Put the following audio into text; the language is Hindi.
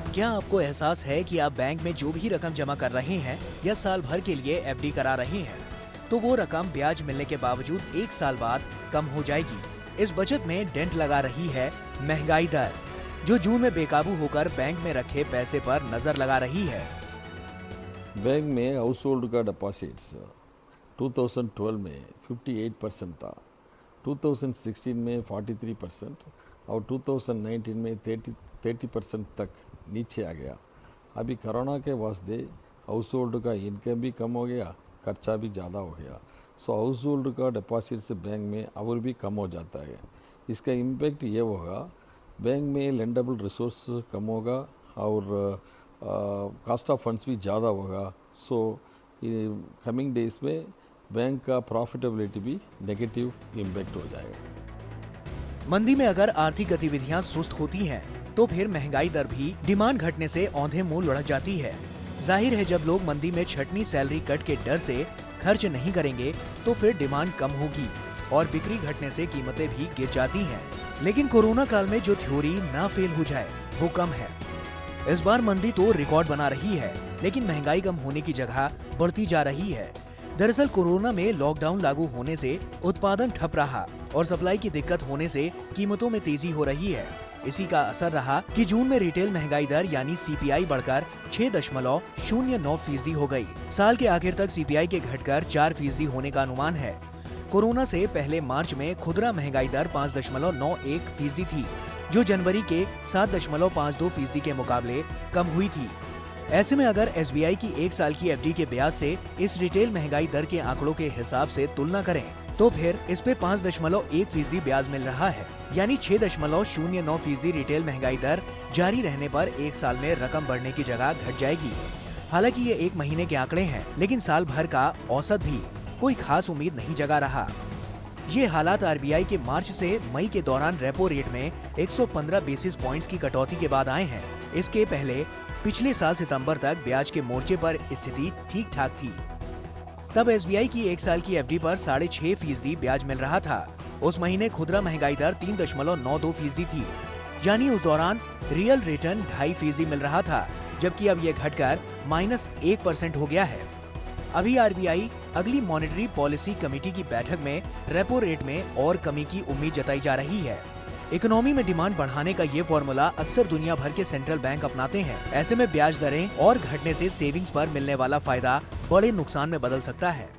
क्या आपको एहसास है कि आप बैंक में जो भी रकम जमा कर रहे हैं या साल भर के लिए एफडी करा रहे हैं, तो वो रकम ब्याज मिलने के बावजूद 1 साल बाद कम हो जाएगी। इस बचत में डेंट लगा रही है महंगाई दर, जो जून में बेकाबू होकर बैंक में रखे पैसे पर नजर लगा रही है। बैंक में हाउस होल्ड का डिपॉजिट्स 2012 में 58% था, 2016 में 43% और 2019 में 30% तक नीचे आ गया। अभी कोरोना के वास्ते हाउस होल्ड का इनकम भी कम हो गया, खर्चा भी ज़्यादा हो गया। सो हाउस होल्ड का डिपॉजिट से बैंक में और भी कम हो जाता है। इसका इम्पैक्ट ये होगा, बैंक में लेंडेबल रिसोर्स कम होगा और कॉस्ट ऑफ फंड्स भी ज़्यादा होगा। सो कमिंग डेज में बैंक का प्रॉफिटेबिलिटी भी नेगेटिव इम्पैक्ट हो जाएगा। मंदी में अगर आर्थिक गतिविधियां सुस्त होती हैं, तो फिर महंगाई दर भी डिमांड घटने से औंधे मुंह लुढ़क जाती है। जाहिर है, जब लोग मंदी में छटनी सैलरी कट के डर से खर्च नहीं करेंगे, तो फिर डिमांड कम होगी और बिक्री घटने से कीमतें भी गिर जाती हैं। लेकिन कोरोना काल में जो थ्योरी ना फेल हो जाए, वो कम है। इस बार मंदी तो रिकॉर्ड बना रही है, लेकिन महंगाई कम होने की जगह बढ़ती जा रही है। दरअसल कोरोना में लॉकडाउन लागू होने से उत्पादन ठप रहा और सप्लाई की दिक्कत होने से कीमतों में तेजी हो रही है। इसी का असर रहा कि जून में रिटेल महंगाई दर यानी सीपीआई बढ़कर 6.09% हो गई। साल के आखिर तक सीपीआई के घटकर 4% होने का अनुमान है। कोरोना से पहले मार्च में खुदरा महंगाई दर 5.91% थी, जो जनवरी के 7.52% के मुकाबले कम हुई थी। ऐसे में अगर एसबीआई की 1 साल की एफडी के ब्याज से इस रिटेल महंगाई दर के आंकड़ों के हिसाब से तुलना करें, तो फिर इस पे 5.1% ब्याज मिल रहा है, यानी 6.09% रिटेल महंगाई दर जारी रहने पर 1 साल में रकम बढ़ने की जगह घट जाएगी। हालांकि ये 1 महीने के आंकड़े हैं, लेकिन साल भर का औसत भी कोई खास उम्मीद नहीं जगा रहा। ये हालात आरबीआई के मार्च से मई के दौरान रेपो रेट में 115 बेसिस पॉइंट्स की कटौती के बाद आए हैं। इसके पहले पिछले साल सितंबर तक ब्याज के मोर्चे पर स्थिति ठीक ठाक थी। तब एसबीआई की 1 साल की एफडी पर 6.5% ब्याज मिल रहा था। उस महीने खुदरा महंगाई दर 3.92% थी, यानी उस दौरान रियल रिटर्न 2.5% मिल रहा था, जबकि अब ये घटकर -1% हो गया है। अभी आरबीआई अगली मॉनेटरी पॉलिसी कमेटी की बैठक में रेपो रेट में और कमी की उम्मीद जताई जा रही है। इकोनॉमी में डिमांड बढ़ाने का ये फॉर्मूला अक्सर दुनिया भर के सेंट्रल बैंक अपनाते हैं। ऐसे में ब्याज दरें और घटने से सेविंग्स पर मिलने वाला फायदा बड़े नुकसान में बदल सकता है।